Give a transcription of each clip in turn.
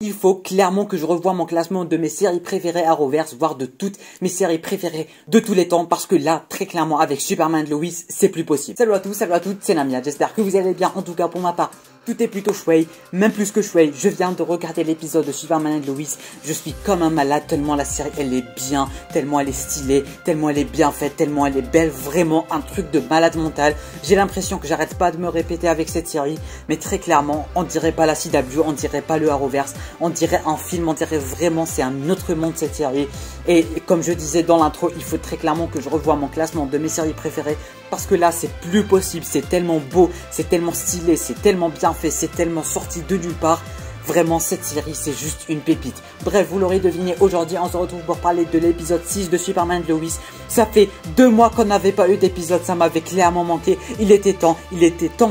Il faut clairement que je revoie mon classement de mes séries préférées Arrowverse, voire de toutes mes séries préférées de tous les temps, parce que là, très clairement, avec Superman de Lois, c'est plus possible. Salut à tous, salut à toutes, c'est Lamia, j'espère que vous allez bien. En tout cas, pour ma part, tout est plutôt chouette, même plus que chouette. Je viens de regarder l'épisode de Superman de Lois, je suis comme un malade, tellement la série, elle est bien, tellement elle est stylée, tellement elle est bien faite, tellement elle est belle, vraiment un truc de malade mental. J'ai l'impression que j'arrête pas de me répéter avec cette série, mais très clairement, on dirait pas la CW, on dirait pas le Arrowverse, on dirait un film, on dirait vraiment c'est un autre monde cette série. Et comme je disais dans l'intro, il faut très clairement que je revoie mon classement de mes séries préférées, parce que là c'est plus possible, c'est tellement beau, c'est tellement stylé, c'est tellement bien fait, c'est tellement sorti de nulle part. Vraiment, cette série, c'est juste une pépite. Bref, vous l'aurez deviné, aujourd'hui, on se retrouve pour parler de l'épisode 6 de Superman de Lois. Ça fait 2 mois qu'on n'avait pas eu d'épisode, ça m'avait clairement manqué. Il était temps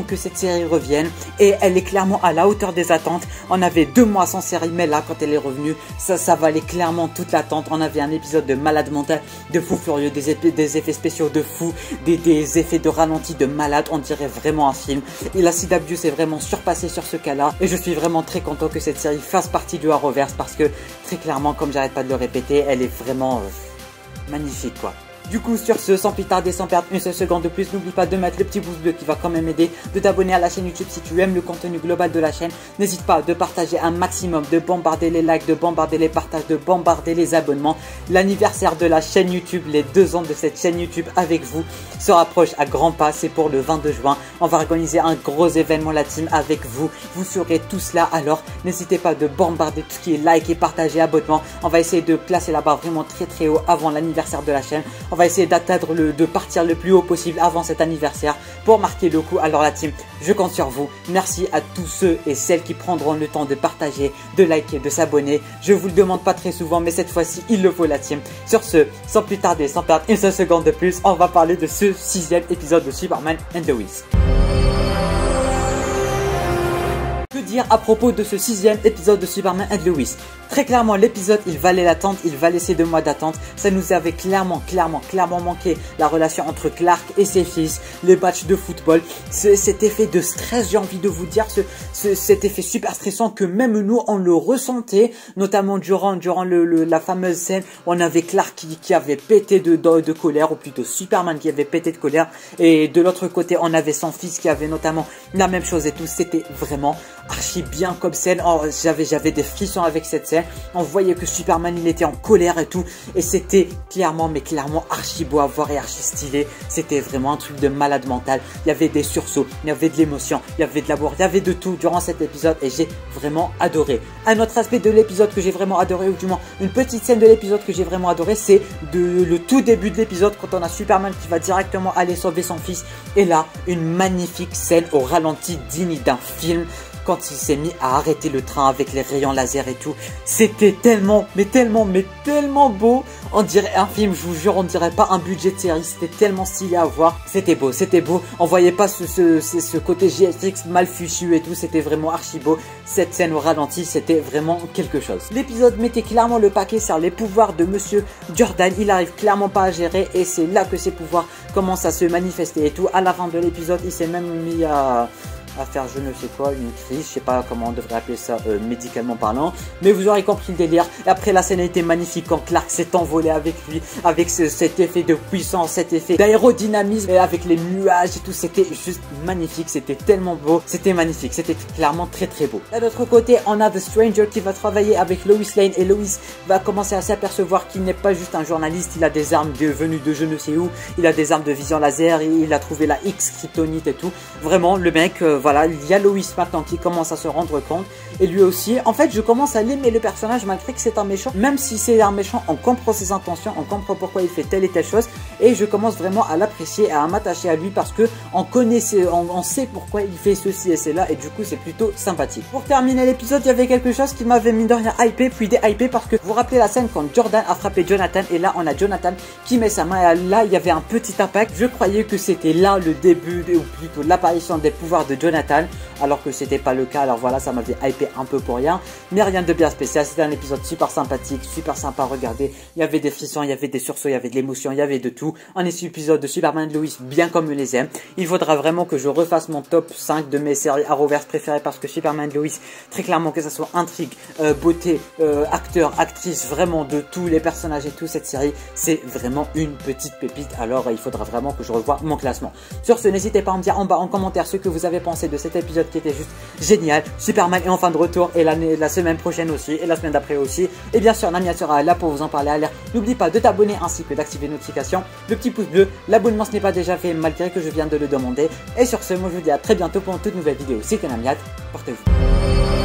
que cette série revienne. Et elle est clairement à la hauteur des attentes. On avait 2 mois sans série, mais là, quand elle est revenue, ça valait clairement toute l'attente. On avait un épisode de malade mental, de fou furieux, des effets spéciaux de fou, des effets de ralenti de malade. On dirait vraiment un film. Et la CW s'est vraiment surpassée sur ce cas-là. Et je suis vraiment très content que cette série fasse partie du Arrowverse, parce que très clairement, comme j'arrête pas de le répéter, elle est vraiment magnifique quoi. Du coup, sur ce, sans plus tarder, sans perdre une seule seconde de plus, n'oublie pas de mettre le petit pouce bleu qui va quand même aider, de t'abonner à la chaîne YouTube si tu aimes le contenu global de la chaîne. N'hésite pas de partager un maximum, de bombarder les likes, de bombarder les partages, de bombarder les abonnements. L'anniversaire de la chaîne YouTube, les 2 ans de cette chaîne YouTube avec vous, se rapproche à grands pas. C'est pour le 22 juin. On va organiser un gros événement la team avec vous. Vous serez tous là, alors n'hésitez pas de bombarder tout ce qui est like et partager, abonnement. On va essayer de placer la barre vraiment très haut avant l'anniversaire de la chaîne. On va essayer d'atteindre de partir le plus haut possible avant cet anniversaire pour marquer le coup. Alors la team, je compte sur vous. Merci à tous ceux et celles qui prendront le temps de partager, de liker, de s'abonner. Je vous le demande pas très souvent, mais cette fois-ci, il le faut la team. Sur ce, sans plus tarder, sans perdre une seule seconde de plus, on va parler de ce 6e épisode de Superman and Lois. Que dire à propos de ce 6e épisode de Superman and Lois? Très clairement, l'épisode, il valait l'attente, il valait ces 2 mois d'attente. Ça nous avait clairement manqué la relation entre Clark et ses fils, les matchs de football, cet effet de stress, j'ai envie de vous dire, cet effet super stressant que même nous, on le ressentait, notamment durant la fameuse scène où on avait Clark qui avait pété de colère, ou plutôt Superman qui avait pété de colère, et de l'autre côté, on avait son fils qui avait notamment la même chose et tout. C'était vraiment archi bien comme scène. Oh, j'avais des frissons avec cette scène. On voyait que Superman il était en colère et tout, et c'était clairement archi beau à voir et archi stylé. C'était vraiment un truc de malade mental. Il y avait des sursauts, il y avait de l'émotion, il y avait de l'amour, il y avait de tout durant cet épisode, et j'ai vraiment adoré. Un autre aspect de l'épisode que j'ai vraiment adoré, ou du moins une petite scène de l'épisode que j'ai vraiment adoré, c'est le tout début de l'épisode, quand on a Superman qui va directement aller sauver son fils, et là une magnifique scène au ralenti digne d'un film. Quand il s'est mis à arrêter le train avec les rayons laser et tout, c'était tellement beau. On dirait un film, je vous jure, on dirait pas un budget de série. C'était tellement stylé à voir. C'était beau. On voyait pas ce côté GFX mal fichu et tout. C'était vraiment archi beau. Cette scène au ralenti, c'était vraiment quelque chose. L'épisode mettait clairement le paquet sur les pouvoirs de Monsieur Jordan. Il arrive clairement pas à gérer, et c'est là que ses pouvoirs commencent à se manifester et tout. À la fin de l'épisode, il s'est même mis à faire je ne sais quoi, une crise, je sais pas comment on devrait appeler ça médicalement parlant, mais vous aurez compris le délire. Et après, la scène a été magnifique quand Clark s'est envolé avec lui, avec cet effet de puissance, cet effet d'aérodynamisme, et avec les nuages et tout. C'était juste magnifique, c'était tellement beau, c'était magnifique, c'était clairement très beau. De l'autre côté, on a The Stranger qui va travailler avec Lois Lane, et Lois va commencer à s'apercevoir qu'il n'est pas juste un journaliste. Il a des armes venues de je ne sais où, il a des armes de vision laser, et il a trouvé la X-Kryptonite et tout. Vraiment, le mec, voilà, il y a Lois maintenant qui commence à se rendre compte, et lui aussi. En fait, je commence à l'aimer le personnage, malgré que c'est un méchant. Même si c'est un méchant, on comprend ses intentions, on comprend pourquoi il fait telle et telle chose, et je commence vraiment à l'apprécier, à m'attacher à lui, parce que on sait pourquoi il fait ceci et cela, et du coup c'est plutôt sympathique. Pour terminer l'épisode, il y avait quelque chose qui m'avait mis de rien hypé, puis déhypé, parce que vous vous rappelez la scène quand Jordan a frappé Jonathan, et là on a Jonathan qui met sa main, et là il y avait un petit impact. Je croyais que c'était là le début, ou plutôt l'apparition des pouvoirs de Jonathan, alors que c'était pas le cas. Alors voilà, ça m'avait hypé c'était un peu pour rien, mais rien de bien spécial. C'était un épisode super sympathique, super sympa à regarder. Il y avait des frissons, il y avait des sursauts, il y avait de l'émotion, il y avait de tout. Un épisode de Superman and Lois bien comme je les aime. Il faudra vraiment que je refasse mon top 5 de mes séries Arrowverse préférées parce que Superman and Lois, très clairement, que ça soit intrigue, beauté, acteur, actrice, vraiment de tous les personnages et tout, cette série, c'est vraiment une petite pépite. Alors il faudra vraiment que je revoie mon classement. Sur ce, n'hésitez pas à me dire en bas en commentaire ce que vous avez pensé de cet épisode qui était juste génial. Superman est enfin de retour et la semaine prochaine aussi et la semaine d'après aussi. Et bien sûr, Namia sera là pour vous en parler à l'air. N'oublie pas de t'abonner ainsi que d'activer les notifications, le petit pouce bleu, l'abonnement ce n'est pas déjà fait malgré que je viens de le demander. Et sur ce, moi je vous dis à très bientôt pour une toute nouvelle vidéo. C'était Namiat, portez-vous.